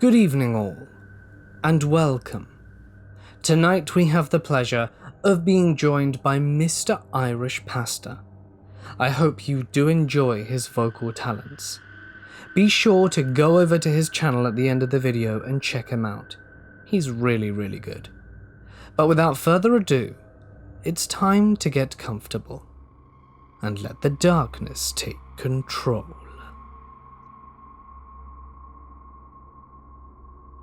Good evening all, and welcome. Tonight we have the pleasure of being joined by Mr. Irish Pasta. I hope you do enjoy his vocal talents. Be sure to go over to his channel at the end of the video and check him out. He's really good. But without further ado, it's time to get comfortable and let the darkness take control.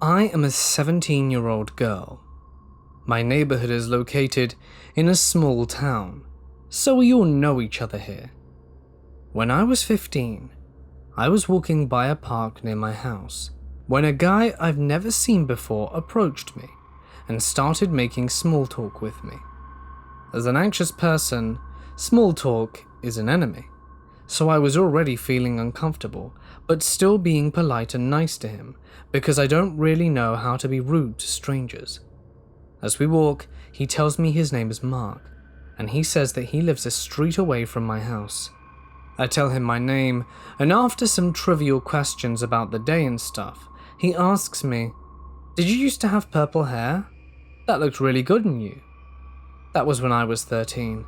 I am a 17-year-old girl. My neighborhood is located in a small town, so we all know each other here. When I was 15, I was walking by a park near my house when a guy I've never seen before approached me and started making small talk with me. As an anxious person, small talk is an enemy, so I was already feeling uncomfortable, but still being polite and nice to him because I don't really know how to be rude to strangers. As we walk, he tells me his name is Mark, and he says that he lives a street away from my house. I tell him my name, and after some trivial questions about the day and stuff, he asks me, "Did you used to have purple hair? That looked really good on you." That was when I was 13.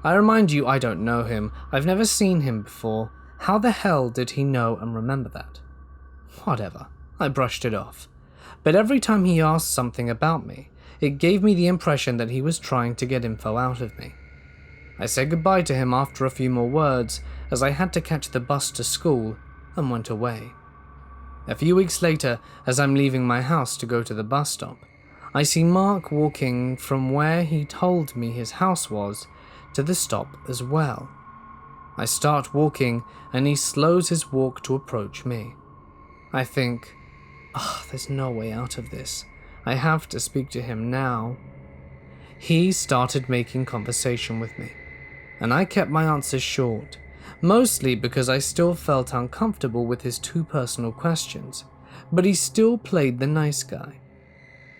I remind you I don't know him, I've never seen him before. How the hell did he know and remember that? Whatever, I brushed it off. But every time he asked something about me, it gave me the impression that he was trying to get info out of me. I said goodbye to him after a few more words, as I had to catch the bus to school, and went away. A few weeks later, as I'm leaving my house to go to the bus stop, I see Mark walking from where he told me his house was to the stop as well. I start walking and he slows his walk to approach me. I think, there's no way out of this. I have to speak to him now. He started making conversation with me, and I kept my answers short, mostly because I still felt uncomfortable with his too personal questions, but he still played the nice guy.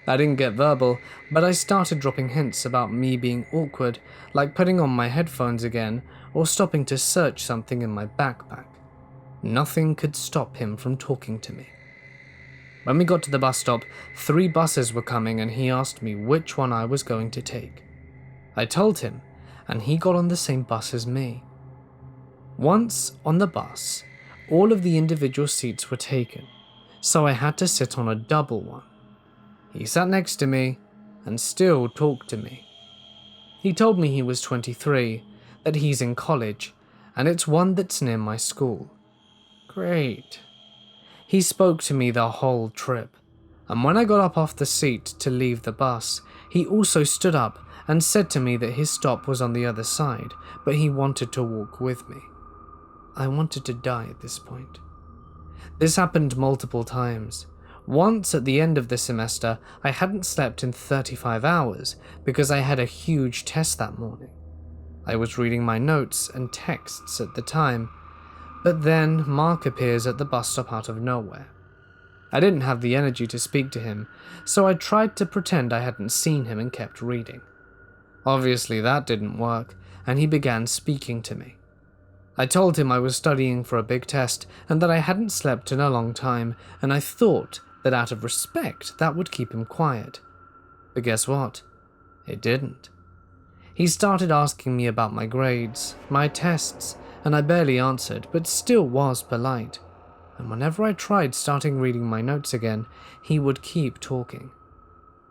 I didn't get verbal, but I started dropping hints about me being awkward, like putting on my headphones again or stopping to search something in my backpack. Nothing could stop him from talking to me. When we got to the bus stop, 3 buses were coming and he asked me which one I was going to take. I told him, and he got on the same bus as me. Once on the bus, all of the individual seats were taken, so I had to sit on a double one. He sat next to me and still talked to me. He told me he was 23, that he's in college, and it's one that's near my school. Great. He spoke to me the whole trip, and when I got up off the seat to leave the bus, he also stood up and said to me that his stop was on the other side, but he wanted to walk with me. I wanted to die at this point. This happened multiple times. Once at the end of the semester, I hadn't slept in 35 hours because I had a huge test that morning. I was reading my notes and texts at the time, but then Mark appears at the bus stop out of nowhere. I didn't have the energy to speak to him, so I tried to pretend I hadn't seen him and kept reading. Obviously that didn't work, and he began speaking to me. I told him I was studying for a big test and that I hadn't slept in a long time, and I thought that out of respect that would keep him quiet. But guess what? It didn't. He started asking me about my grades, my tests, and I barely answered, but still was polite. And whenever I tried starting reading my notes again, he would keep talking.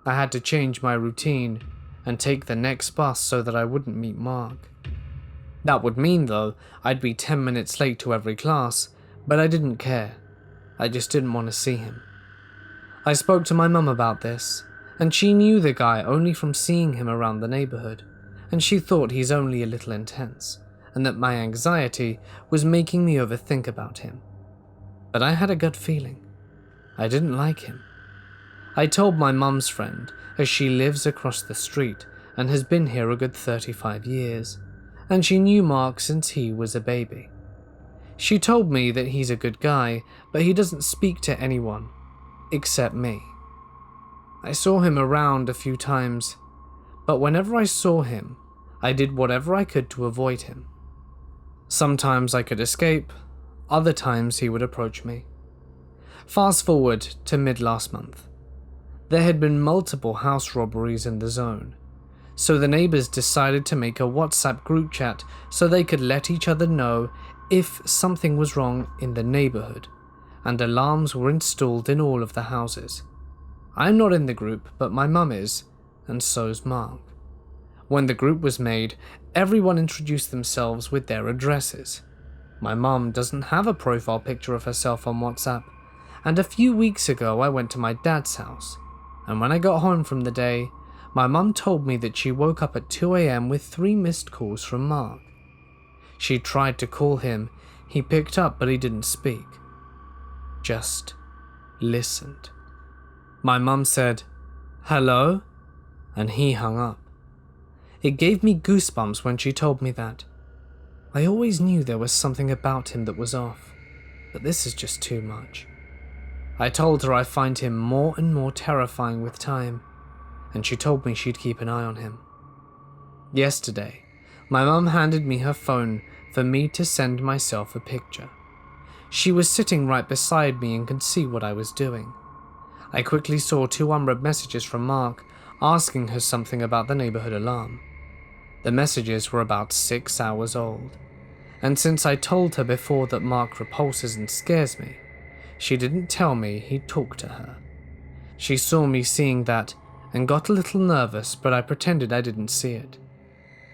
I had to change my routine and take the next bus so that I wouldn't meet Mark. That would mean, though, I'd be 10 minutes late to every class, but I didn't care. I just didn't want to see him. I spoke to my mum about this, and she knew the guy only from seeing him around the neighborhood, and she thought he's only a little intense, and that my anxiety was making me overthink about him. But I had a gut feeling. I didn't like him. I told my mum's friend, as she lives across the street and has been here a good 35 years, and she knew Mark since he was a baby. She told me that he's a good guy, but he doesn't speak to anyone, except me. I saw him around a few times, but whenever I saw him, I did whatever I could to avoid him. Sometimes I could escape, other times he would approach me. Fast forward to mid last month. There had been multiple house robberies in the zone, so the neighbors decided to make a WhatsApp group chat so they could let each other know if something was wrong in the neighborhood, and alarms were installed in all of the houses. I'm not in the group, but my mum is, and so's Mark. When the group was made, everyone introduced themselves with their addresses. My mum doesn't have a profile picture of herself on WhatsApp, and a few weeks ago I went to my dad's house, and when I got home from the day, my mum told me that she woke up at 2 a.m. with 3 missed calls from Mark. She tried to call him, he picked up but he didn't speak. Just listened. My mum said, "Hello?" and he hung up. It gave me goosebumps when she told me that. I always knew there was something about him that was off, but this is just too much. I told her I find him more and more terrifying with time, and she told me she'd keep an eye on him. Yesterday, my mum handed me her phone for me to send myself a picture. She was sitting right beside me and could see what I was doing. I quickly saw 2 unread messages from Mark asking her something about the neighborhood alarm. The messages were about 6 hours old, and since I told her before that Mark repulses and scares me, she didn't tell me he'd talked to her. She saw me seeing that and got a little nervous, but I pretended I didn't see it.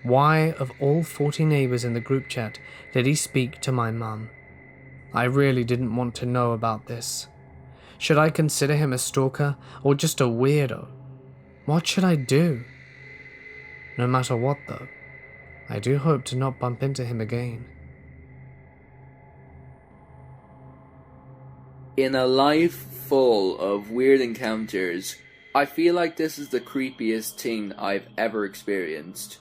Why, of all 40 neighbors in the group chat, did he speak to my mum? I really didn't want to know about this. Should I consider him a stalker or just a weirdo? What should I do? No matter what though, I do hope to not bump into him again. In a life full of weird encounters, I feel like this is the creepiest thing I've ever experienced.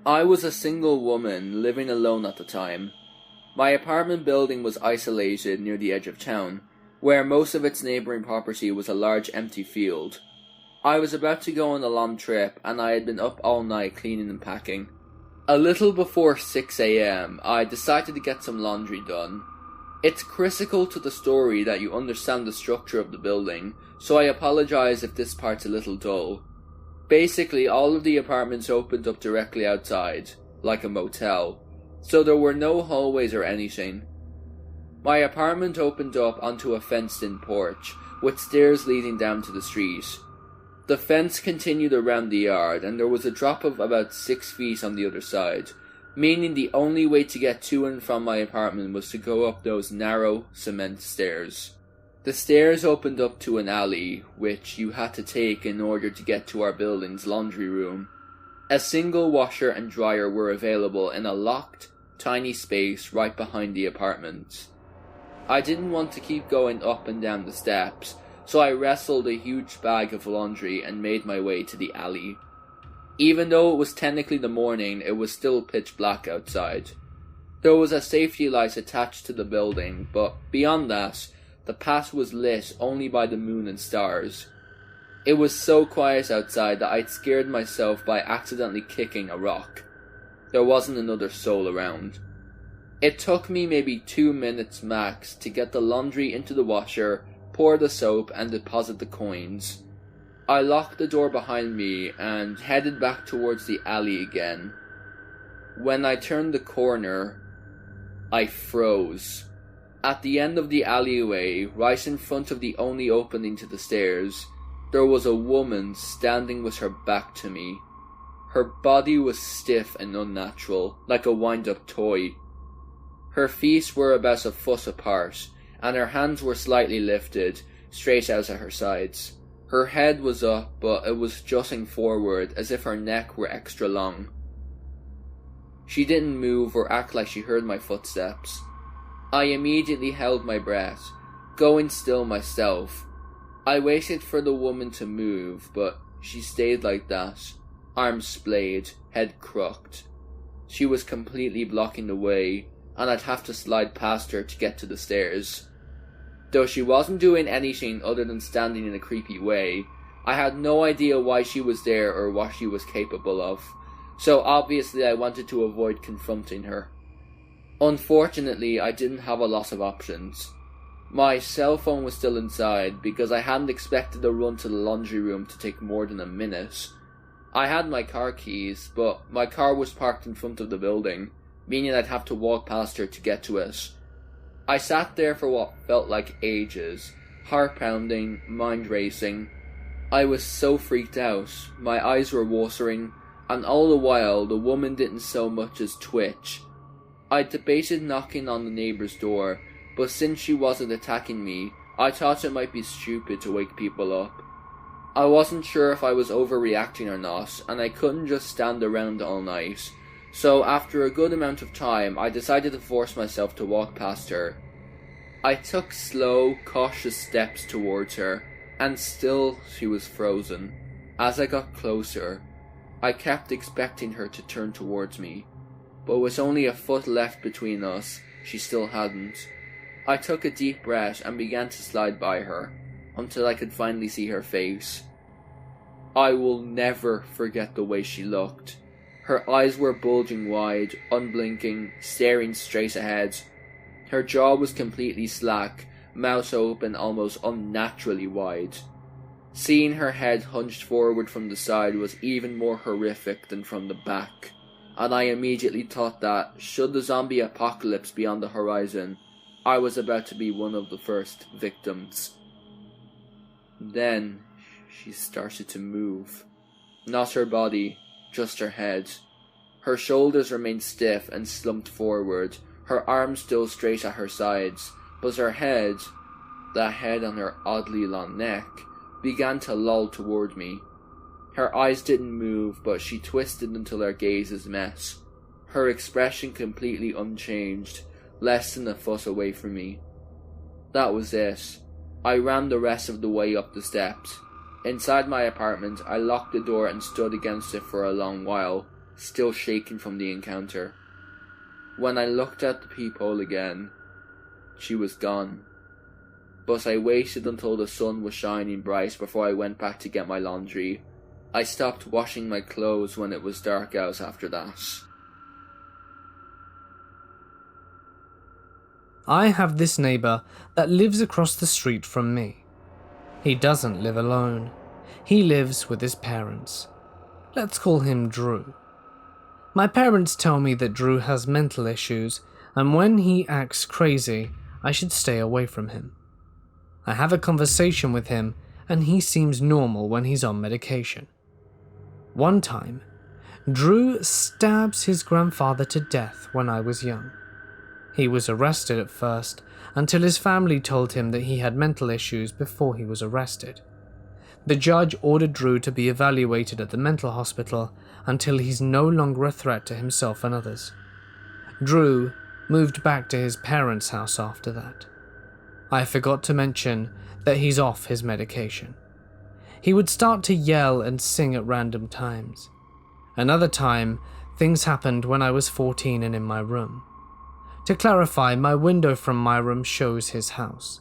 I was a single woman living alone at the time. My apartment building was isolated near the edge of town, where most of its neighbouring property was a large empty field. I was about to go on a long trip and I had been up all night cleaning and packing. A little before 6 a.m, I decided to get some laundry done. It's critical to the story that you understand the structure of the building, so I apologise if this part's a little dull. Basically, all of the apartments opened up directly outside, like a motel, so there were no hallways or anything. My apartment opened up onto a fenced-in porch, with stairs leading down to the street. The fence continued around the yard, and there was a drop of about 6 feet on the other side, meaning the only way to get to and from my apartment was to go up those narrow cement stairs. The stairs opened up to an alley, which you had to take in order to get to our building's laundry room. A single washer and dryer were available in a locked, tiny space right behind the apartment. I didn't want to keep going up and down the steps, so I wrestled a huge bag of laundry and made my way to the alley. Even though it was technically the morning, it was still pitch black outside. There was a safety light attached to the building, but beyond that, the path was lit only by the moon and stars. It was so quiet outside that I'd scared myself by accidentally kicking a rock. There wasn't another soul around. It took me maybe 2 minutes max to get the laundry into the washer, pour the soap, and deposit the coins. I locked the door behind me and headed back towards the alley again. When I turned the corner, I froze. At the end of the alleyway, right in front of the only opening to the stairs, there was a woman standing with her back to me. Her body was stiff and unnatural, like a wind-up toy. Her feet were about a foot apart, and her hands were slightly lifted, straight out at her sides. Her head was up, but it was jutting forward as if her neck were extra long. She didn't move or act like she heard my footsteps. I immediately held my breath, going still myself. I waited for the woman to move, but she stayed like that, arms splayed, head crooked. She was completely blocking the way, and I'd have to slide past her to get to the stairs. Though she wasn't doing anything other than standing in a creepy way, I had no idea why she was there or what she was capable of, so obviously I wanted to avoid confronting her. Unfortunately, I didn't have a lot of options. My cell phone was still inside because I hadn't expected a run to the laundry room to take more than a minute. I had my car keys, but my car was parked in front of the building, meaning I'd have to walk past her to get to it. I sat there for what felt like ages, heart pounding, mind racing. I was so freaked out, my eyes were watering, and all the while the woman didn't so much as twitch. I debated knocking on the neighbour's door, but since she wasn't attacking me, I thought it might be stupid to wake people up. I wasn't sure if I was overreacting or not, and I couldn't just stand around all night. So after a good amount of time, I decided to force myself to walk past her. I took slow, cautious steps towards her, and still she was frozen. As I got closer, I kept expecting her to turn towards me, but with only a foot left between us, she still hadn't. I took a deep breath and began to slide by her, until I could finally see her face. I will never forget the way she looked. Her eyes were bulging wide, unblinking, staring straight ahead. Her jaw was completely slack, mouth open almost unnaturally wide. Seeing her head hunched forward from the side was even more horrific than from the back, and I immediately thought that, should the zombie apocalypse be on the horizon, I was about to be one of the first victims. Then she started to move. Not her body, just her head. Her shoulders remained stiff and slumped forward, her arms still straight at her sides, but her head, the head on her oddly long neck, began to loll toward me. Her eyes didn't move, but she twisted until our gazes met. Her expression completely unchanged, less than a foot away from me. That was it. I ran the rest of the way up the steps. Inside my apartment, I locked the door and stood against it for a long while, still shaking from the encounter. When I looked out the peephole again, she was gone. But I waited until the sun was shining bright before I went back to get my laundry. I stopped washing my clothes when it was dark out after that. I have this neighbour that lives across the street from me. He doesn't live alone. He lives with his parents. Let's call him Drew. My parents tell me that Drew has mental issues, and when he acts crazy, I should stay away from him. I have a conversation with him, and he seems normal when he's on medication. One time, Drew stabs his grandfather to death when I was young. He was arrested at first, until his family told him that he had mental issues before he was arrested. The judge ordered Drew to be evaluated at the mental hospital until he's no longer a threat to himself and others. Drew moved back to his parents' house after that. I forgot to mention that he's off his medication. He would start to yell and sing at random times. Another time, things happened when I was 14 and in my room. To clarify, my window from my room shows his house,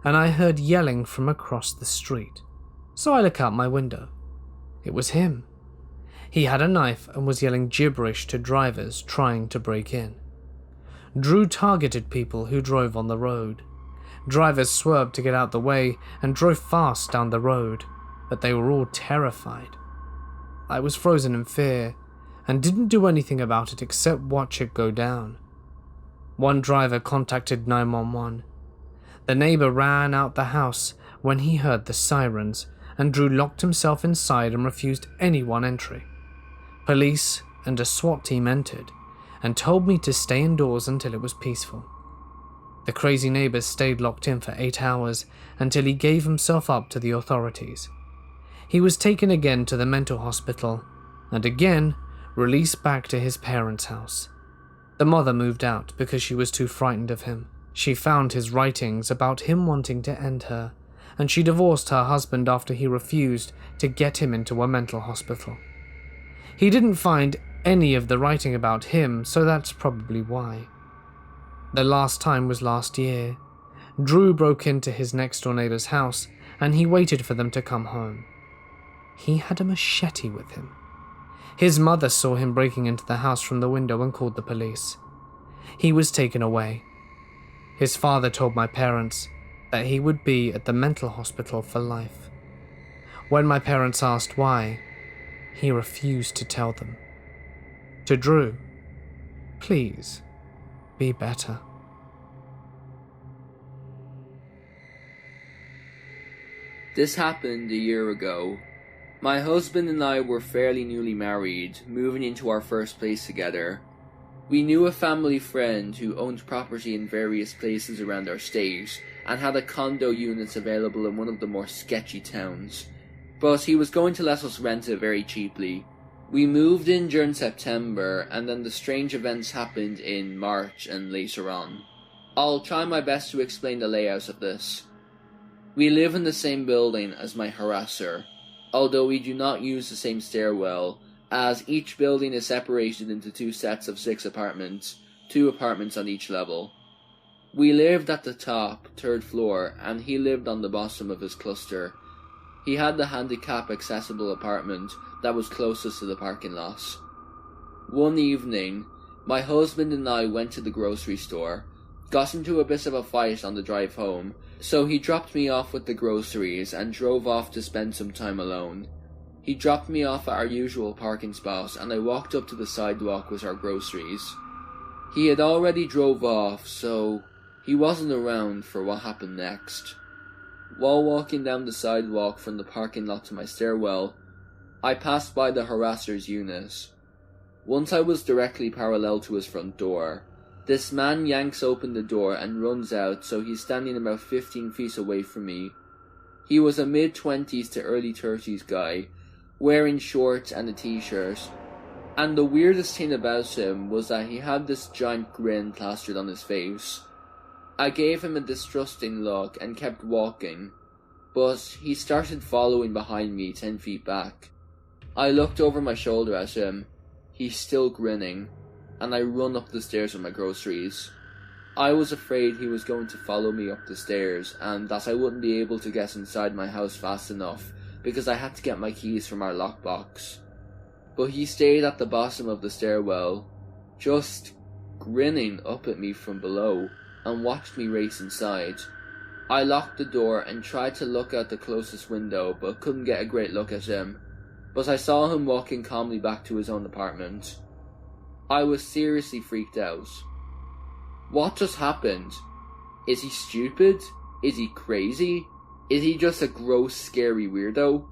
and I heard yelling from across the street. So I look out my window. It was him. He had a knife and was yelling gibberish to drivers trying to break in. Drew targeted people who drove on the road. Drivers swerved to get out the way and drove fast down the road, but they were all terrified. I was frozen in fear and didn't do anything about it except watch it go down. One driver contacted 911. The neighbor ran out the house when he heard the sirens, and Drew locked himself inside and refused anyone entry. Police and a SWAT team entered and told me to stay indoors until it was peaceful. The crazy neighbor stayed locked in for 8 hours until he gave himself up to the authorities. He was taken again to the mental hospital and again released back to his parents' house. The mother moved out because she was too frightened of him. She found his writings about him wanting to end her, and she divorced her husband after he refused to get him into a mental hospital. He didn't find any of the writing about him, so that's probably why. The last time was last year. Drew broke into his next-door neighbor's house, and he waited for them to come home. He had a machete with him. His mother saw him breaking into the house from the window and called the police. He was taken away. His father told my parents, that he would be at the mental hospital for life. When my parents asked why, he refused to tell them. To Drew, please, be better. This happened a year ago. My husband and I were fairly newly married, moving into our first place together. We knew a family friend who owned property in various places around our state and had a condo units available in one of the more sketchy towns, but he was going to let us rent it very cheaply. We moved in during September, and then the strange events happened in March and later on. I'll try my best to explain the layout of this. We live in the same building as my harasser, although we do not use the same stairwell, as each building is separated into 2 sets of 6 apartments, 2 apartments on each level. We lived at the top, 3rd floor, and he lived on the bottom of his cluster. He had the handicap accessible apartment that was closest to the parking lot. One evening, my husband and I went to the grocery store, got into a bit of a fight on the drive home, so he dropped me off with the groceries and drove off to spend some time alone. He dropped me off at our usual parking spot, and I walked up to the sidewalk with our groceries. He had already drove off, so he wasn't around for what happened next. While walking down the sidewalk from the parking lot to my stairwell, I passed by the harasser's unit. Once I was directly parallel to his front door. This man yanks open the door and runs out, so he's standing about 15 feet away from me. He was a mid-20s to early 30s guy, wearing shorts and a t-shirt, and the weirdest thing about him was that he had this giant grin plastered on his face. I gave him a distrusting look and kept walking, but he started following behind me 10 feet back. I looked over my shoulder at him. He's still grinning, and I run up the stairs with my groceries. I was afraid he was going to follow me up the stairs and that I wouldn't be able to get inside my house fast enough because I had to get my keys from our lockbox. But he stayed at the bottom of the stairwell, just grinning up at me from below, and watched me race inside. I locked the door and tried to look out the closest window but couldn't get a great look at him. But I saw him walking calmly back to his own apartment. I was seriously freaked out. What just happened? Is he stupid? Is he crazy? Is he just a gross, scary weirdo?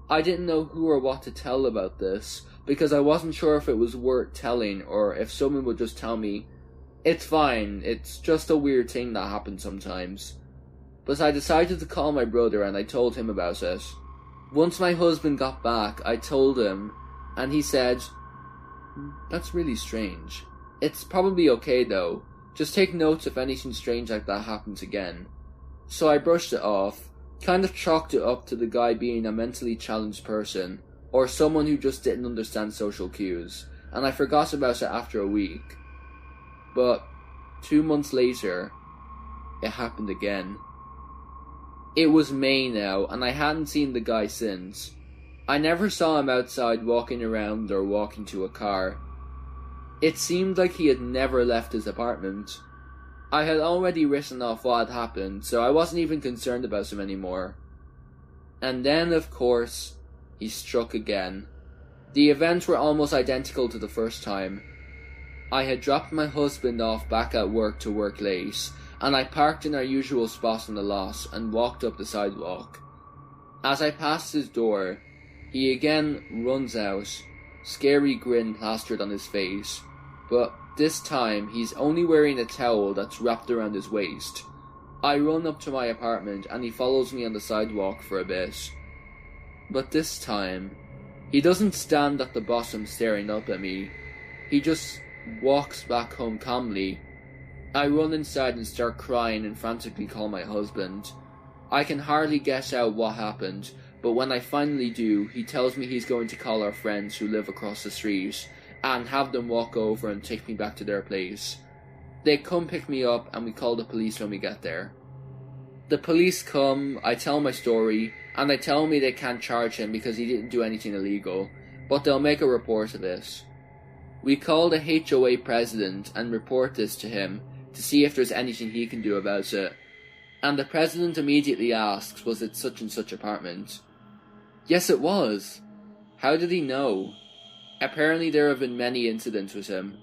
I didn't know who or what to tell about this, because I wasn't sure if it was worth telling or if someone would just tell me, "It's fine, it's just a weird thing that happens sometimes." But I decided to call my brother and I told him about it. Once my husband got back, I told him, and he said, "That's really strange. It's probably okay though. Just take notes if anything strange like that happens again." So I brushed it off, kind of chalked it up to the guy being a mentally challenged person, or someone who just didn't understand social cues, and I forgot about it after a week. But 2 months later, it happened again. It was May now, and I hadn't seen the guy since. I never saw him outside walking around or walking to a car. It seemed like he had never left his apartment. I had already written off what had happened, so I wasn't even concerned about him anymore. And then, of course, he struck again. The events were almost identical to the first time. I had dropped my husband off back at work to work late, and I parked in our usual spot on the lot and walked up the sidewalk. As I passed his door, he again runs out, scary grin plastered on his face, but this time he's only wearing a towel that's wrapped around his waist. I run up to my apartment and he follows me on the sidewalk for a bit. But this time, he doesn't stand at the bottom staring up at me. He just walks back home calmly. I run inside and start crying and frantically call my husband. I can hardly guess out what happened, but when I finally do, he tells me he's going to call our friends who live across the street and have them walk over and take me back to their place. They come pick me up and we call the police when we get there. The police come, I tell my story, and they tell me they can't charge him because he didn't do anything illegal, but they'll make a report of it. We call the HOA president and report this to him to see if there's anything he can do about it. And the president immediately asks, was it such and such apartment? Yes, it was. How did he know? Apparently there have been many incidents with him.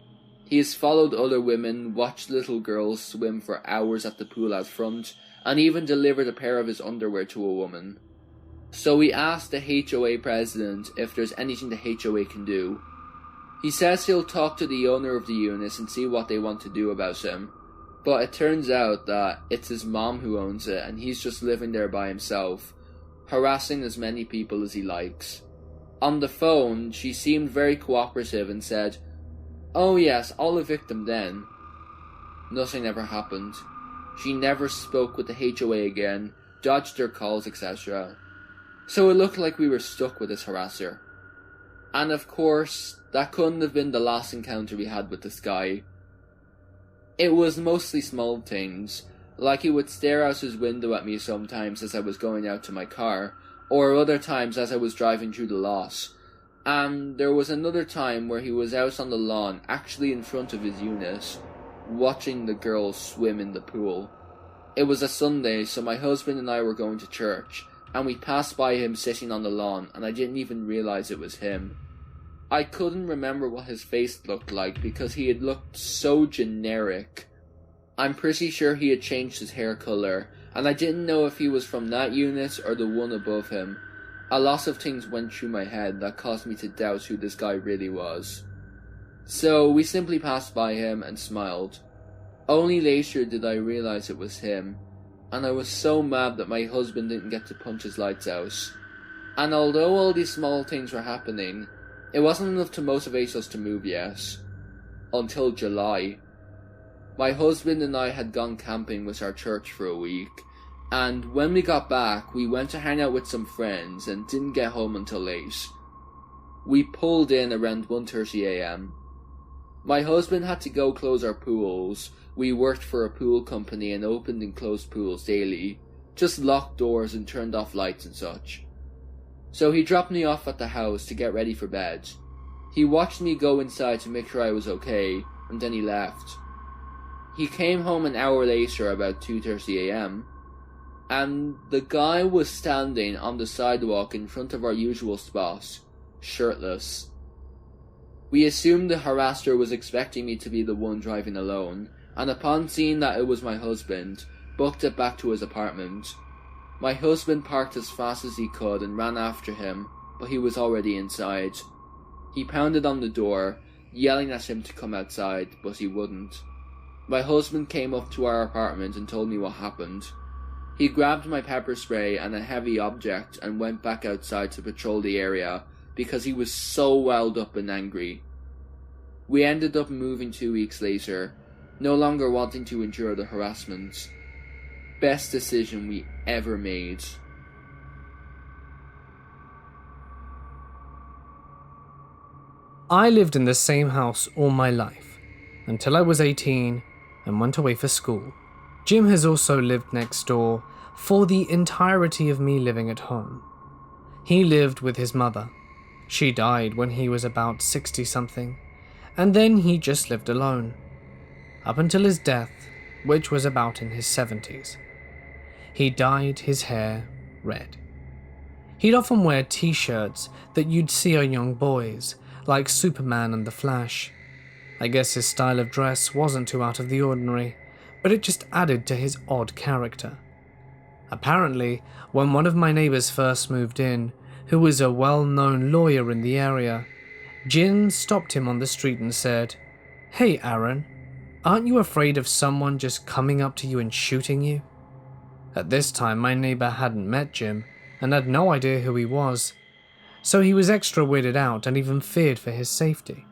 He has followed other women, watched little girls swim for hours at the pool out front, and even delivered a pair of his underwear to a woman. So we asked the HOA president if there's anything the HOA can do. He says he'll talk to the owner of the unit and see what they want to do about him. But it turns out that it's his mom who owns it, and he's just living there by himself, harassing as many people as he likes. On the phone, she seemed very cooperative and said, "Oh yes, I'll evict them then." Nothing ever happened. She never spoke with the HOA again, dodged their calls, etc. So it looked like we were stuck with this harasser. And of course, that couldn't have been the last encounter we had with this guy. It was mostly small things, like he would stare out his window at me sometimes as I was going out to my car, or other times as I was driving through the lot. And there was another time where he was out on the lawn, actually in front of his unit, watching the girls swim in the pool. It was a Sunday, so my husband and I were going to church, and we passed by him sitting on the lawn, and I didn't even realize it was him. I couldn't remember what his face looked like because he had looked so generic. I'm pretty sure he had changed his hair colour, and I didn't know if he was from that unit or the one above him. A lot of things went through my head that caused me to doubt who this guy really was. So we simply passed by him and smiled. Only later did I realize it was him, and I was so mad that my husband didn't get to punch his lights out. And although all these small things were happening, it wasn't enough to motivate us to move yet. Until July. My husband and I had gone camping with our church for a week, and when we got back, we went to hang out with some friends and didn't get home until late. We pulled in around 1:30 a.m. My husband had to go close our pools. We worked for a pool company and opened and closed pools daily, just locked doors and turned off lights and such. So he dropped me off at the house to get ready for bed. He watched me go inside to make sure I was okay, and then he left. He came home an hour later, about 2:30 a.m, and the guy was standing on the sidewalk in front of our usual spot, shirtless. We assumed the harasser was expecting me to be the one driving alone, and upon seeing that it was my husband, booked it back to his apartment. My husband parked as fast as he could and ran after him, but he was already inside. He pounded on the door, yelling at him to come outside, but he wouldn't. My husband came up to our apartment and told me what happened. He grabbed my pepper spray and a heavy object and went back outside to patrol the area because he was so wound up and angry. We ended up moving 2 weeks later, no longer wanting to endure the harassment. Best decision we ever made. I lived in the same house all my life, until I was 18 and went away for school. Jim has also lived next door for the entirety of me living at home. He lived with his mother. She died when he was about 60-something, and then he just lived alone, up until his death, which was about in his 70s. He dyed his hair red. He'd often wear t-shirts that you'd see on young boys, like Superman and the Flash. I guess his style of dress wasn't too out of the ordinary, but it just added to his odd character. Apparently, when one of my neighbours first moved in, who was a well-known lawyer in the area, Jim stopped him on the street and said, "Hey Aaron, aren't you afraid of someone just coming up to you and shooting you?" At this time, my neighbour hadn't met Jim and had no idea who he was, so he was extra weirded out and even feared for his safety.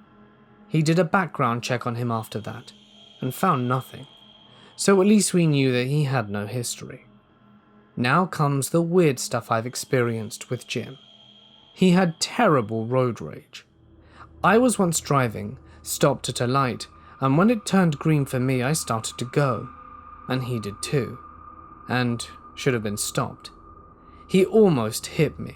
He did a background check on him after that and found nothing, so at least we knew that he had no history. Now comes the weird stuff I've experienced with Jim. He had terrible road rage. I was once driving, stopped at a light, and when it turned green for me, I started to go, and he did too, and should have been stopped. He almost hit me,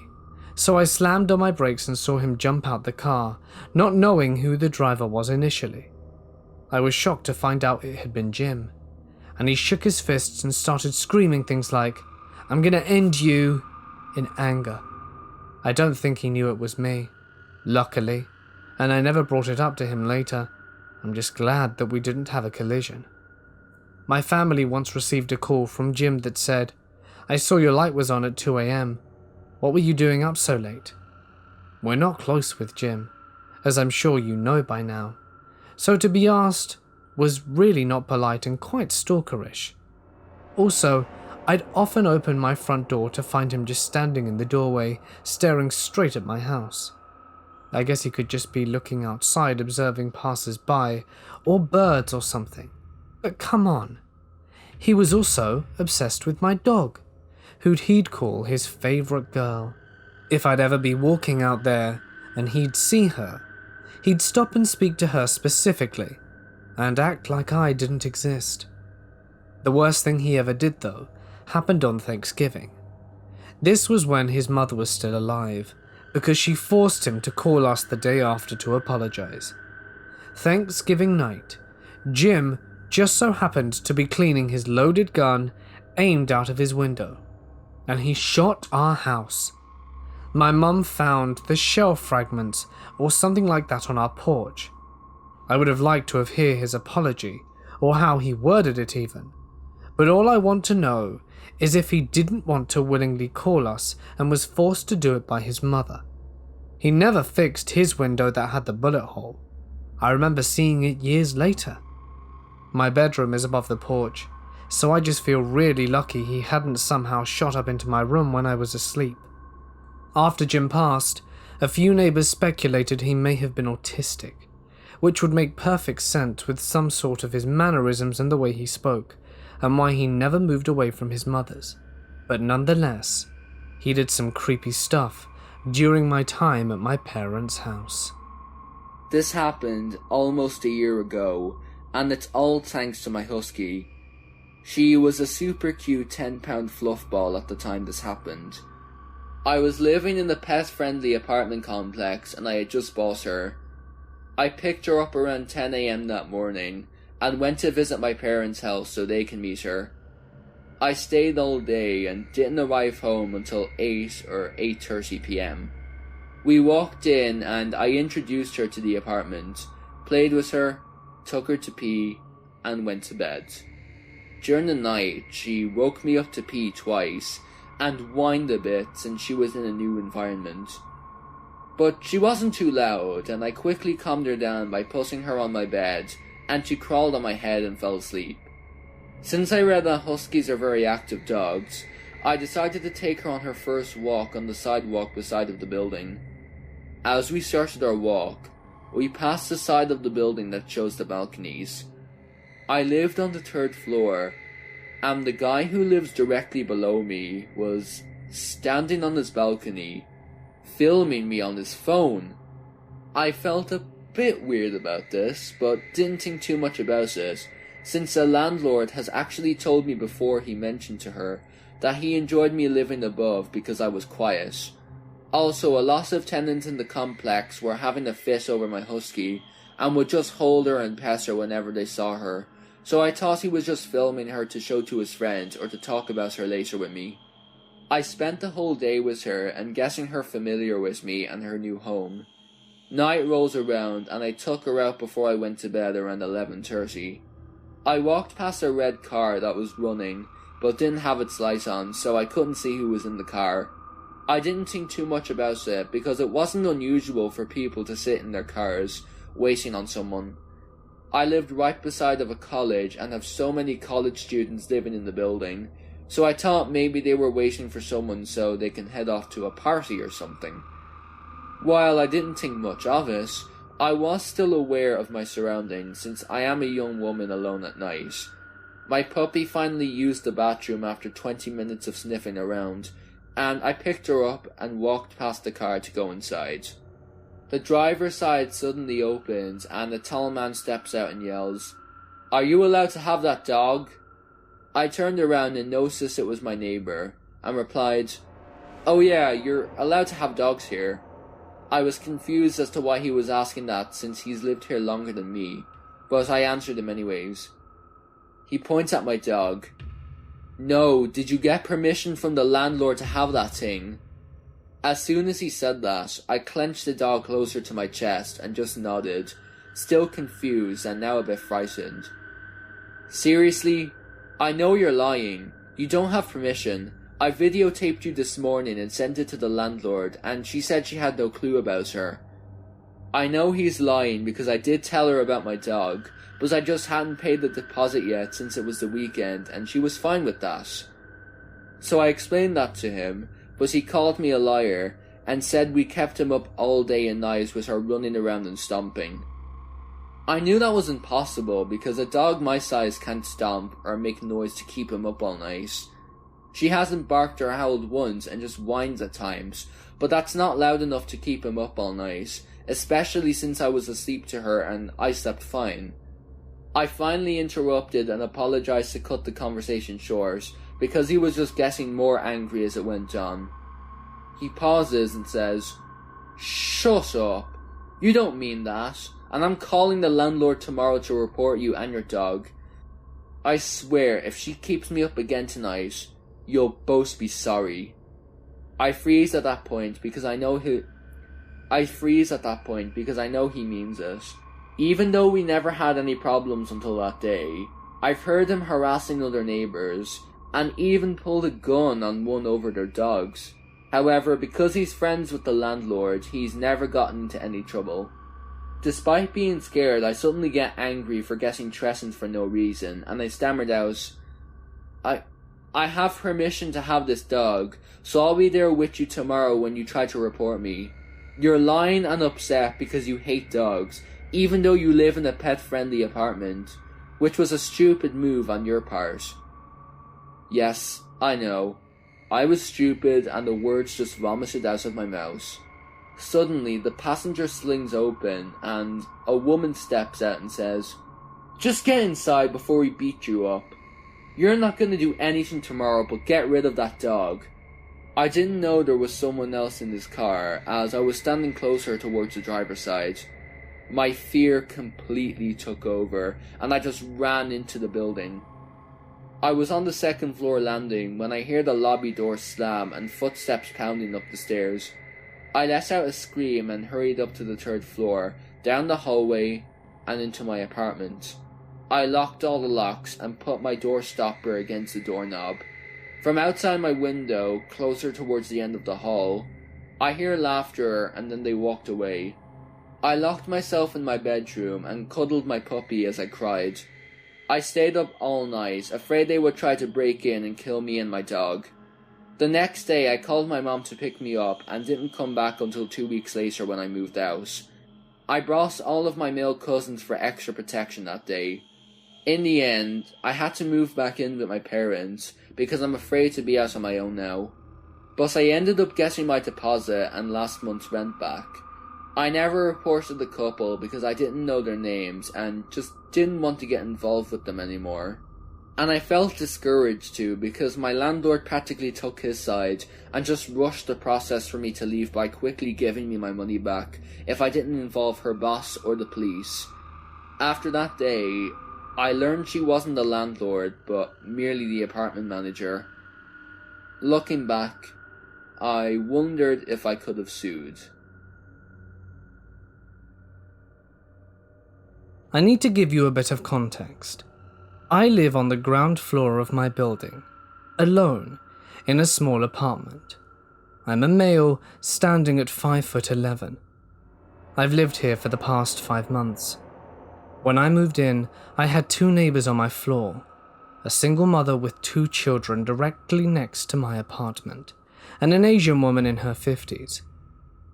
so I slammed on my brakes and saw him jump out the car, not knowing who the driver was initially. I was shocked to find out it had been Jim, and he shook his fists and started screaming things like, "I'm gonna end you," in anger. I don't think he knew it was me, luckily, and I never brought it up to him later. I'm just glad that we didn't have a collision. My family once received a call from Jim that said, "I saw your light was on at 2 a.m. What were you doing up so late?" We're not close with Jim, as I'm sure you know by now, so to be asked was really not polite and quite stalkerish. Also, I'd often open my front door to find him just standing in the doorway, staring straight at my house. I guess he could just be looking outside observing passers-by, or birds or something. But come on. He was also obsessed with my dog, who he'd call his favourite girl. If I'd ever be walking out there and he'd see her, he'd stop and speak to her specifically, and act like I didn't exist. The worst thing he ever did, though, happened on Thanksgiving. This was when his mother was still alive, because she forced him to call us the day after to apologize. Thanksgiving night, Jim just so happened to be cleaning his loaded gun aimed out of his window, and he shot our house. My mum found the shell fragments or something like that on our porch. I would have liked to have heard his apology, or how he worded it even, but all I want to know is if he didn't want to willingly call us and was forced to do it by his mother. He never fixed his window that had the bullet hole. I remember seeing it years later. My bedroom is above the porch, so I just feel really lucky he hadn't somehow shot up into my room when I was asleep. After Jim passed, a few neighbours speculated he may have been autistic, which would make perfect sense with some sort of his mannerisms and the way he spoke, and why he never moved away from his mother's. But nonetheless, he did some creepy stuff during my time at my parents' house. This happened almost a year ago, and it's all thanks to my husky. She was a super cute 10-pound fluff ball at the time this happened. I was living in the pet-friendly apartment complex and I had just bought her. I picked her up around 10 a.m. that morning and went to visit my parents' house so they can meet her. I stayed all day and didn't arrive home until 8 or 8:30 p.m. We walked in and I introduced her to the apartment, played with her, took her to pee, and went to bed. During the night, she woke me up to pee twice and whined a bit since she was in a new environment. But she wasn't too loud, and I quickly calmed her down by putting her on my bed, and she crawled on my head and fell asleep. Since I read that huskies are very active dogs, I decided to take her on her first walk on the sidewalk beside of the building. As we started our walk, we passed the side of the building that shows the balconies. I lived on the 3rd floor, and the guy who lives directly below me was standing on his balcony, filming me on his phone. I felt a bit weird about this, but didn't think too much about it, since the landlord has actually told me before he mentioned to her that he enjoyed me living above because I was quiet. Also, a lot of tenants in the complex were having a fit over my husky, and would just hold her and pet her whenever they saw her, so I thought he was just filming her to show to his friends or to talk about her later with me. I spent the whole day with her and getting her familiar with me and her new home. Night rolls around and I took her out before I went to bed around 11:30. I walked past a red car that was running, but didn't have its light on, so I couldn't see who was in the car. I didn't think too much about it because it wasn't unusual for people to sit in their cars, waiting on someone. I lived right beside of a college and have so many college students living in the building, so I thought maybe they were waiting for someone so they can head off to a party or something. While I didn't think much of it, I was still aware of my surroundings since I am a young woman alone at night. My puppy finally used the bathroom after 20 minutes of sniffing around, and I picked her up and walked past the car to go inside. The driver's side suddenly opens and a tall man steps out and yells, "Are you allowed to have that dog?" I turned around and noticed it was my neighbour, and replied, "Oh yeah, you're allowed to have dogs here." I was confused as to why he was asking that since he's lived here longer than me, but I answered him anyways. He points at my dog. "No, did you get permission from the landlord to have that thing?" As soon as he said that, I clenched the dog closer to my chest and just nodded, still confused and now a bit frightened. "Seriously? I know you're lying. You don't have permission. I videotaped you this morning and sent it to the landlord, and she said she had no clue about her." I know he's lying because I did tell her about my dog, but I just hadn't paid the deposit yet since it was the weekend, and she was fine with that. So I explained that to him, but he called me a liar and said we kept him up all day and night with her running around and stomping. I knew that was impossible because a dog my size can't stomp or make noise to keep him up all night. She hasn't barked or howled once and just whines at times, but that's not loud enough to keep him up all night, especially since I was asleep to her and I slept fine. I finally interrupted and apologized to cut the conversation short, because he was just getting more angry as it went on. He pauses and says, "Shut up. You don't mean that, and I'm calling the landlord tomorrow to report you and your dog. I swear if she keeps me up again tonight, you'll both be sorry." I freeze at that point because I know he means it. Even though we never had any problems until that day, I've heard him harassing other neighbours, and even pulled a gun on one over their dogs. However, because he's friends with the landlord, he's never gotten into any trouble. Despite being scared, I suddenly get angry for getting threatened for no reason, and I stammered out, I have permission to have this dog, so I'll be there with you tomorrow when you try to report me. You're lying and upset because you hate dogs, even though you live in a pet-friendly apartment, which was a stupid move on your part." Yes, I know. I was stupid and the words just vomited out of my mouth. Suddenly, the passenger slings open and a woman steps out and says, "Just get inside before we beat you up. You're not going to do anything tomorrow but get rid of that dog." I didn't know there was someone else in this car as I was standing closer towards the driver's side. My fear completely took over and I just ran into the building. I was on the second floor landing when I hear the lobby door slam and footsteps pounding up the stairs. I let out a scream and hurried up to the third floor, down the hallway, and into my apartment. I locked all the locks and put my door stopper against the doorknob. From outside my window, closer towards the end of the hall, I hear laughter and then they walked away. I locked myself in my bedroom and cuddled my puppy as I cried. I stayed up all night, afraid they would try to break in and kill me and my dog. The next day I called my mom to pick me up and didn't come back until 2 weeks later when I moved out. I brought all of my male cousins for extra protection that day. In the end, I had to move back in with my parents because I'm afraid to be out on my own now. But I ended up getting my deposit and last month's rent back. I never reported the couple because I didn't know their names and just didn't want to get involved with them anymore. And I felt discouraged too because my landlord practically took his side and just rushed the process for me to leave by quickly giving me my money back if I didn't involve her boss or the police. After that day, I learned she wasn't the landlord but merely the apartment manager. Looking back, I wondered if I could have sued. I need to give you a bit of context. I live on the ground floor of my building, alone, in a small apartment. I'm a male, standing at 5'11". I've lived here for the past 5 months. When I moved in, I had 2 neighbours on my floor, a single mother with 2 children directly next to my apartment, and an Asian woman in her 50s.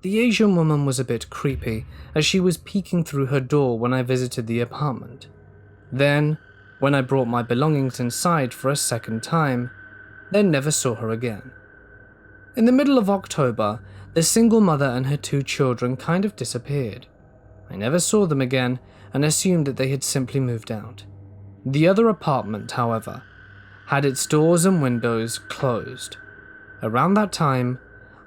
The Asian woman was a bit creepy, as she was peeking through her door when I visited the apartment. Then, when I brought my belongings inside for a second time, then never saw her again. In the middle of October, the single mother and her 2 children kind of disappeared. I never saw them again and assumed that they had simply moved out. The other apartment, however, had its doors and windows closed. Around that time,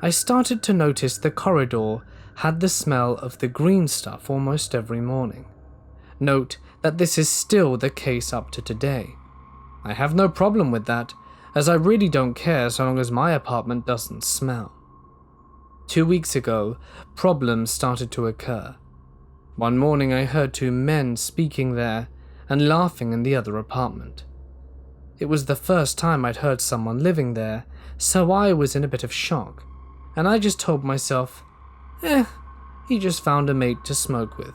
I started to notice the corridor had the smell of the green stuff almost every morning. Note that this is still the case up to today. I have no problem with that, as I really don't care so long as my apartment doesn't smell. 2 weeks ago, problems started to occur. One morning I heard two men speaking there and laughing in the other apartment. It was the first time I'd heard someone living there, so I was in a bit of shock, and I just told myself, he just found a mate to smoke with,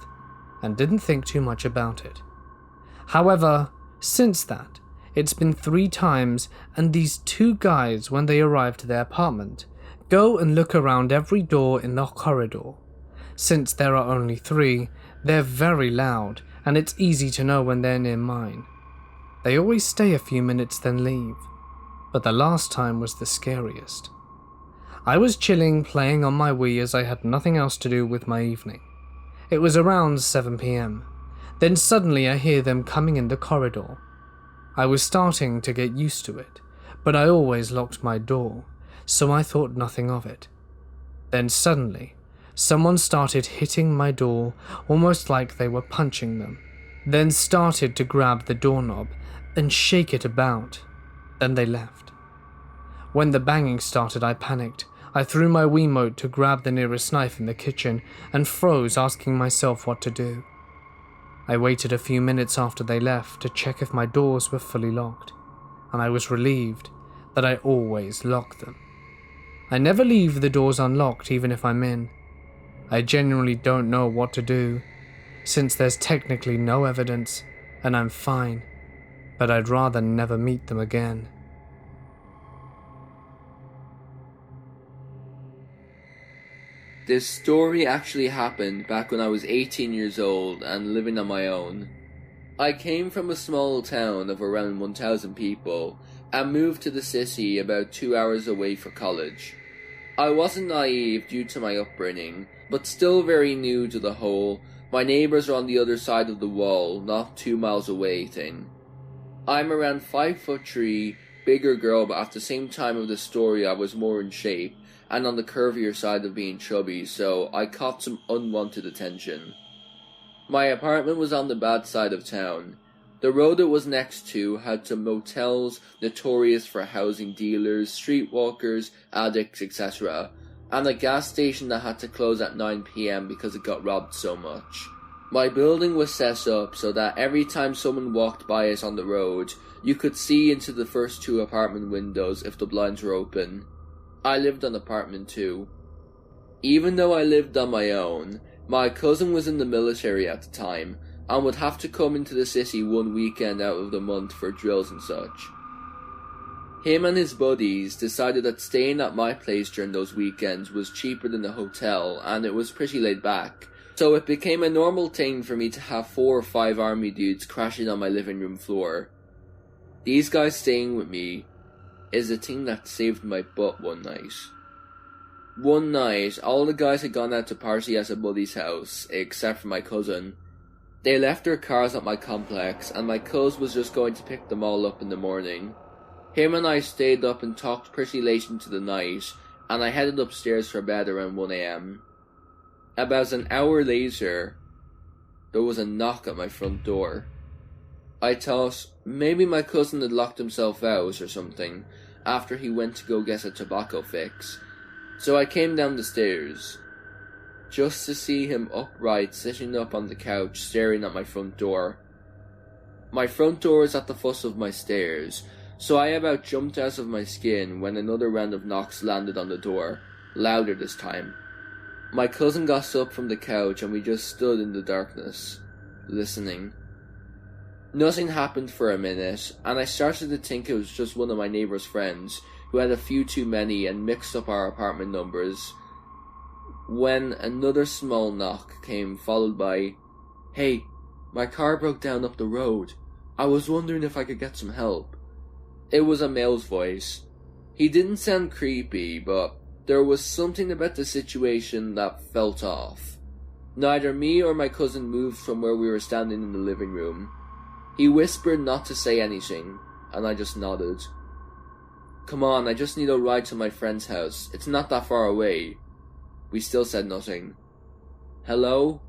and didn't think too much about it. However, since that, it's been 3 times, and these two guys, when they arrive to their apartment, go and look around every door in the corridor. Since there are only 3, they're very loud, and it's easy to know when they're near mine. They always stay a few minutes then leave, but the last time was the scariest. I was chilling, playing on my Wii as I had nothing else to do with my evening. It was around 7 PM. Then suddenly I hear them coming in the corridor. I was starting to get used to it, but I always locked my door, so I thought nothing of it. Then suddenly, someone started hitting my door almost like they were punching them, then started to grab the doorknob and shake it about. Then they left. When the banging started, I panicked. I threw my Wiimote to grab the nearest knife in the kitchen and froze, asking myself what to do. I waited a few minutes after they left to check if my doors were fully locked, and I was relieved that I always lock them. I never leave the doors unlocked even if I'm in. I genuinely don't know what to do, since there's technically no evidence and I'm fine, but I'd rather never meet them again. This story actually happened back when I was 18 years old and living on my own. I came from a small town of around 1,000 people and moved to the city about 2 hours away for college. I wasn't naive due to my upbringing, but still very new to the whole "my neighbours are on the other side of the wall, not 2 miles away" thing. I'm around 5'3", bigger girl, but at the same time of the story I was more in shape and on the curvier side of being chubby, so I caught some unwanted attention. My apartment was on the bad side of town. The road it was next to had some motels notorious for housing dealers, streetwalkers, addicts, etc., and a gas station that had to close at 9 PM because it got robbed so much. My building was set up so that every time someone walked by us on the road, you could see into the first 2 apartment windows if the blinds were open. I lived on apartment 2. Even though I lived on my own, my cousin was in the military at the time and would have to come into the city one weekend out of the month for drills and such. Him and his buddies decided that staying at my place during those weekends was cheaper than the hotel, and it was pretty laid back, so it became a normal thing for me to have 4 or 5 army dudes crashing on my living room floor. These guys staying with me is the thing that saved my butt one night. One night, all the guys had gone out to party at a buddy's house, except for my cousin. They left their cars at my complex, and my cousin was just going to pick them all up in the morning. Him and I stayed up and talked pretty late into the night, and I headed upstairs for bed around 1 AM. About an hour later, there was a knock at my front door. I thought maybe my cousin had locked himself out or something after he went to go get a tobacco fix, so I came down the stairs, just to see him upright sitting up on the couch staring at my front door. My front door is at the foot of my stairs, so I about jumped out of my skin when another round of knocks landed on the door, louder this time. My cousin got up from the couch and we just stood in the darkness, listening. Nothing happened for a minute, and I started to think it was just one of my neighbour's friends who had a few too many and mixed up our apartment numbers, when another small knock came, followed by, "Hey, my car broke down up the road. I was wondering if I could get some help." It was a male's voice. He didn't sound creepy, but there was something about the situation that felt off. Neither me or my cousin moved from where we were standing in the living room. He whispered not to say anything, and I just nodded. "Come on, I just need a ride to my friend's house. It's not that far away." We still said nothing. "Hello?"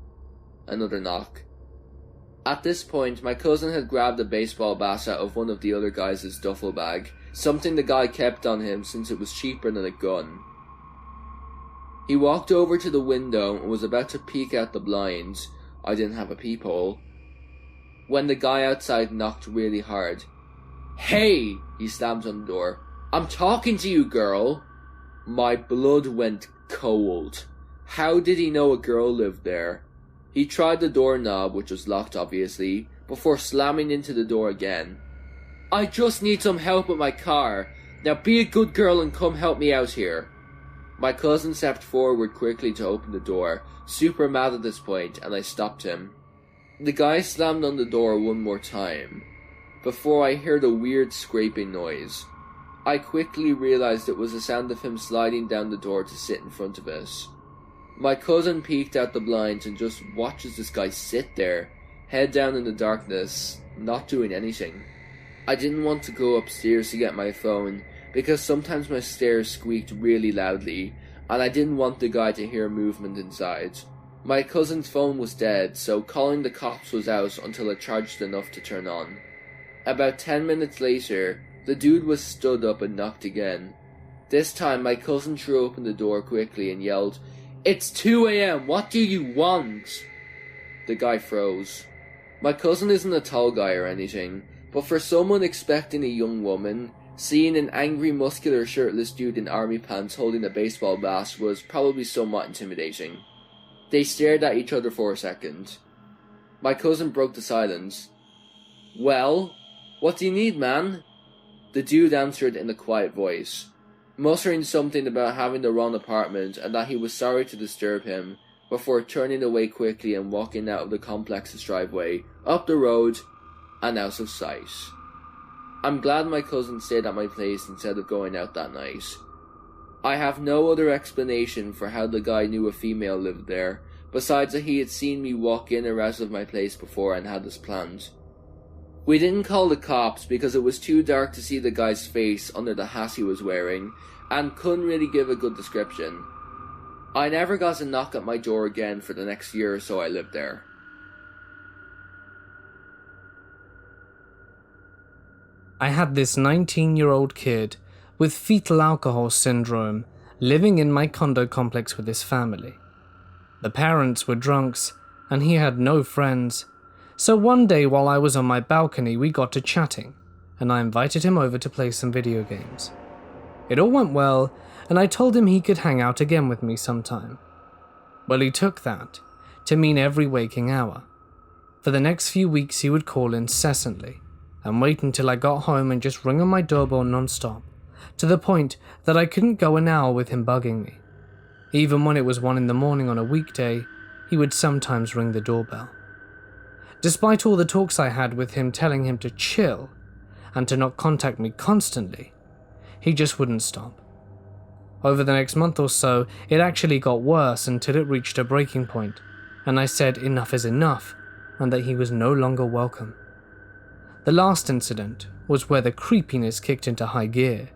Another knock. At this point, my cousin had grabbed a baseball bat out of one of the other guys' duffel bag, something the guy kept on him since it was cheaper than a gun. He walked over to the window and was about to peek out the blinds. I didn't have a peephole, when the guy outside knocked really hard. "Hey!" he slammed on the door. "I'm talking to you, girl!" My blood went cold. How did he know a girl lived there? He tried the doorknob, which was locked obviously, before slamming into the door again. "I just need some help with my car. Now be a good girl and come help me out here." My cousin stepped forward quickly to open the door, super mad at this point, and I stopped him. The guy slammed on the door one more time, before I heard a weird scraping noise. I quickly realized it was the sound of him sliding down the door to sit in front of us. My cousin peeked out the blinds and just watches this guy sit there, head down in the darkness, not doing anything. I didn't want to go upstairs to get my phone, because sometimes my stairs squeaked really loudly, and I didn't want the guy to hear movement inside. My cousin's phone was dead, so calling the cops was out until it charged enough to turn on. About 10 minutes later, the dude was stood up and knocked again. This time my cousin threw open the door quickly and yelled, "It's 2 a.m, what do you want?" The guy froze. My cousin isn't a tall guy or anything, but for someone expecting a young woman, seeing an angry muscular shirtless dude in army pants holding a baseball bat was probably somewhat intimidating. They stared at each other for a second. My cousin broke the silence. "Well, what do you need, man?" The dude answered in a quiet voice, muttering something about having the wrong apartment and that he was sorry to disturb him, before turning away quickly and walking out of the complex's driveway, up the road, and out of sight. I'm glad my cousin stayed at my place instead of going out that night. I have no other explanation for how the guy knew a female lived there, besides that he had seen me walk in or out of my place before and had this planned. We didn't call the cops because it was too dark to see the guy's face under the hat he was wearing, and couldn't really give a good description. I never got a knock at my door again for the next year or so I lived there. I had this 19-year-old kid with fetal alcohol syndrome living in my condo complex with his family. The parents were drunks, and he had no friends. So one day while I was on my balcony, we got to chatting, and I invited him over to play some video games. It all went well, and I told him he could hang out again with me sometime. Well, he took that to mean every waking hour. For the next few weeks he would call incessantly, and wait until I got home and just ring on my doorbell non-stop, to the point that I couldn't go an hour with him bugging me. Even when it was 1 a.m. on a weekday, he would sometimes ring the doorbell. Despite all the talks I had with him telling him to chill and to not contact me constantly, he just wouldn't stop. Over the next month or so, it actually got worse until it reached a breaking point, and I said enough is enough and that he was no longer welcome. The last incident was where the creepiness kicked into high gear.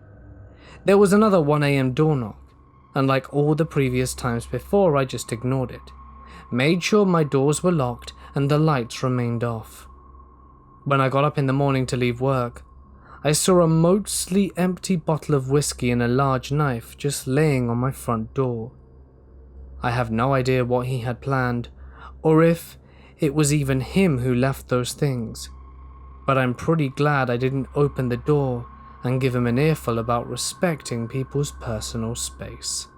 There was another 1 a.m. door knock, and like all the previous times before, I just ignored it, made sure my doors were locked and the lights remained off. When I got up in the morning to leave work, I saw a mostly empty bottle of whiskey and a large knife just laying on my front door. I have no idea what he had planned, or if it was even him who left those things, but I'm pretty glad I didn't open the door and give him an earful about respecting people's personal space.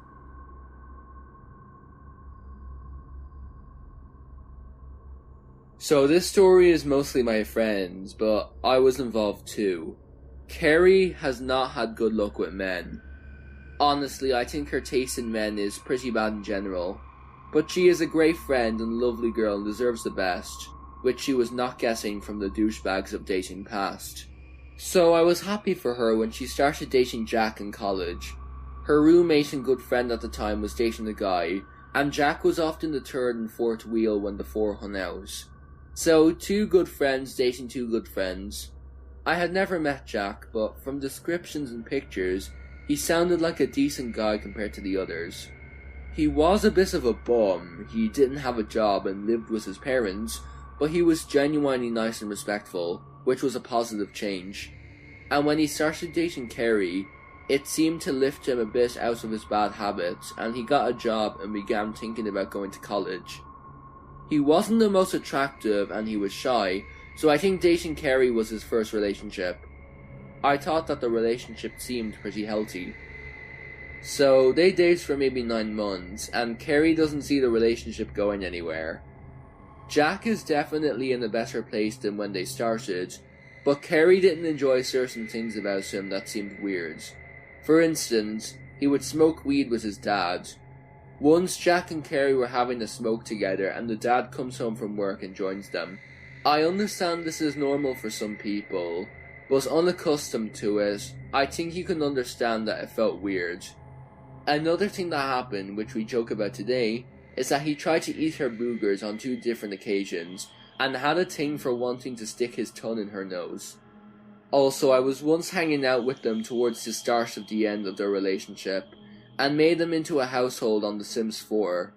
So this story is mostly my friends, but I was involved too. Carrie has not had good luck with men. Honestly, I think her taste in men is pretty bad in general, but she is a great friend and lovely girl and deserves the best, which she was not getting from the douchebags of dating past. So I was happy for her when she started dating Jack in college. Her roommate and good friend at the time was dating the guy, and Jack was often the third and fourth wheel when the four hung out. So, 2 good friends dating 2 good friends. I had never met Jack, but from descriptions and pictures, he sounded like a decent guy compared to the others. He was a bit of a bum, he didn't have a job and lived with his parents, but he was genuinely nice and respectful, which was a positive change. And when he started dating Kerry, it seemed to lift him a bit out of his bad habits, and he got a job and began thinking about going to college. He wasn't the most attractive and he was shy, so I think dating Kerry was his first relationship. I thought that the relationship seemed pretty healthy. So they date for maybe 9 months, and Kerry doesn't see the relationship going anywhere. Jack is definitely in a better place than when they started, but Kerry didn't enjoy certain things about him that seemed weird. For instance, he would smoke weed with his dad. Once Jack and Kerry were having a smoke together and the dad comes home from work and joins them. I understand this is normal for some people, but unaccustomed to it, I think you can understand that it felt weird. Another thing that happened, which we joke about today, is that he tried to eat her boogers on 2 different occasions, and had a thing for wanting to stick his tongue in her nose. Also, I was once hanging out with them towards the start of the end of their relationship, and made them into a household on The Sims 4.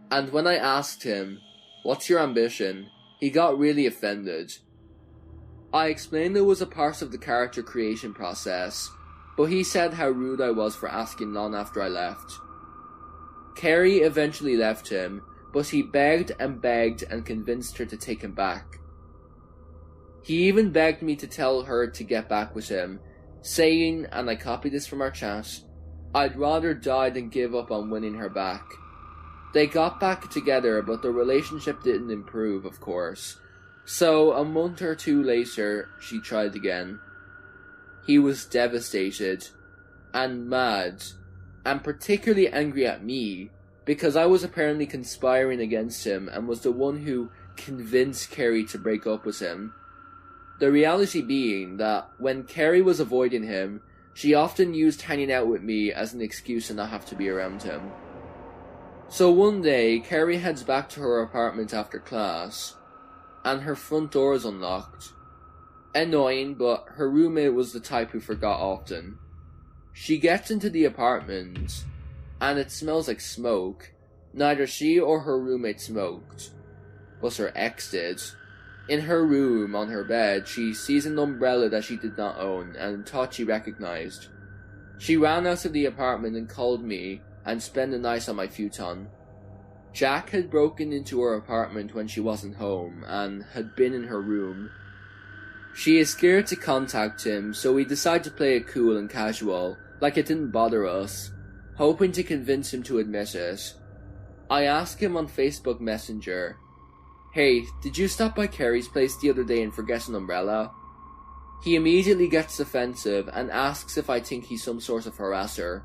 And when I asked him, "What's your ambition?" he got really offended. I explained it was a part of the character creation process, but he said how rude I was for asking long after I left. Kerry eventually left him, but he begged and convinced her to take him back. He even begged me to tell her to get back with him, saying, and I copied this from our chat, "I'd rather die than give up on winning her back." They got back together, but the relationship didn't improve, of course. So, a month or 2 later, she tried again. He was devastated, and mad, and particularly angry at me, because I was apparently conspiring against him and was the one who convinced Kerry to break up with him. The reality being that when Kerry was avoiding him, she often used hanging out with me as an excuse to not have to be around him. So one day, Kerry heads back to her apartment after class, and her front door is unlocked. Annoying, but her roommate was the type who forgot often. She gets into the apartment, and it smells like smoke. Neither she or her roommate smoked, but her ex did. In her room, on her bed, she sees an umbrella that she did not own and thought she recognized. She ran out of the apartment and called me and spent the night on my futon. Jack had broken into her apartment when she wasn't home and had been in her room. She is scared to contact him, so we decide to play it cool and casual, like it didn't bother us, hoping to convince him to admit it. I ask him on Facebook Messenger, "Hey, did you stop by Kerry's place the other day and forget an umbrella?" He immediately gets defensive and asks if I think he's some sort of harasser.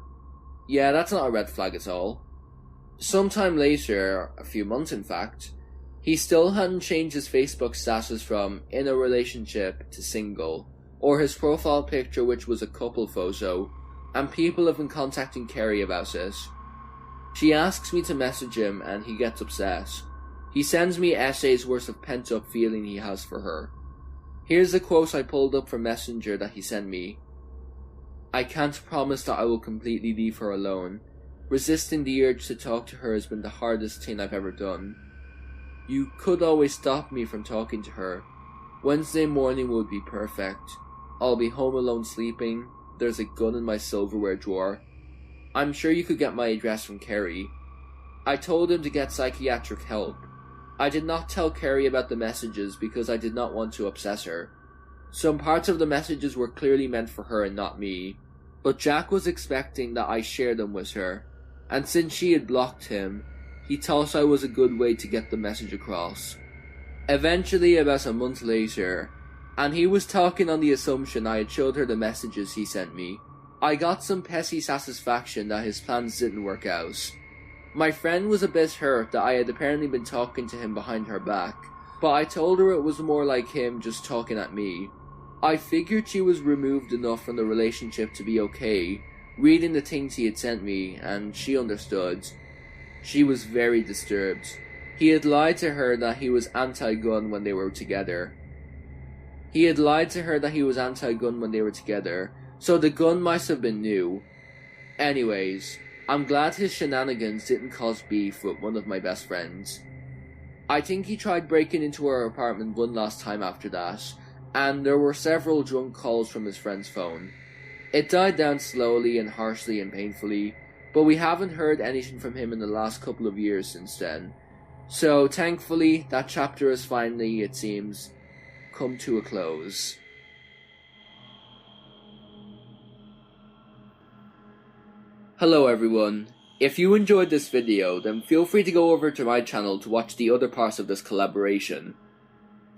Yeah, that's not a red flag at all. Sometime later, a few months in fact, he still hadn't changed his Facebook status from in a relationship to single, or his profile picture which was a couple photo, and people have been contacting Kerry about it. She asks me to message him and he gets upset. He sends me essays worth of pent-up feeling he has for her. Here's a quote I pulled up from Messenger that he sent me. "I can't promise that I will completely leave her alone. Resisting the urge to talk to her has been the hardest thing I've ever done. You could always stop me from talking to her. Wednesday morning would be perfect. I'll be home alone sleeping. There's a gun in my silverware drawer. I'm sure you could get my address from Kerry." I told him to get psychiatric help. I did not tell Kerry about the messages because I did not want to upset her. Some parts of the messages were clearly meant for her and not me, but Jack was expecting that I share them with her, and since she had blocked him, he thought I was a good way to get the message across. Eventually, about a month later, and he was talking on the assumption I had showed her the messages he sent me, I got some petty satisfaction that his plans didn't work out. My friend was a bit hurt that I had apparently been talking to him behind her back, but I told her it was more like him just talking at me. I figured she was removed enough from the relationship to be okay, reading the things he had sent me, and she understood. She was very disturbed. He had lied to her that he was anti-gun when they were together. So the gun might have been new. Anyways, I'm glad his shenanigans didn't cause beef with one of my best friends. I think he tried breaking into our apartment one last time after that, and there were several drunk calls from his friend's phone. It died down slowly and harshly and painfully, but we haven't heard anything from him in the last couple of years since then. So thankfully, that chapter has finally, it seems, come to a close. Hello everyone. If you enjoyed this video, then feel free to go over to my channel to watch the other parts of this collaboration.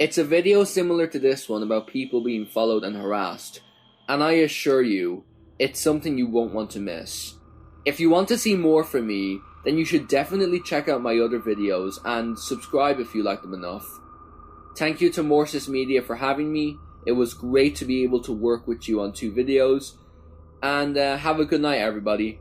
It's a video similar to this one about people being followed and harassed, and I assure you, it's something you won't want to miss. If you want to see more from me, then you should definitely check out my other videos and subscribe if you like them enough. Thank you to Mortis Media for having me. It was great to be able to work with you on 2 videos, and have a good night everybody.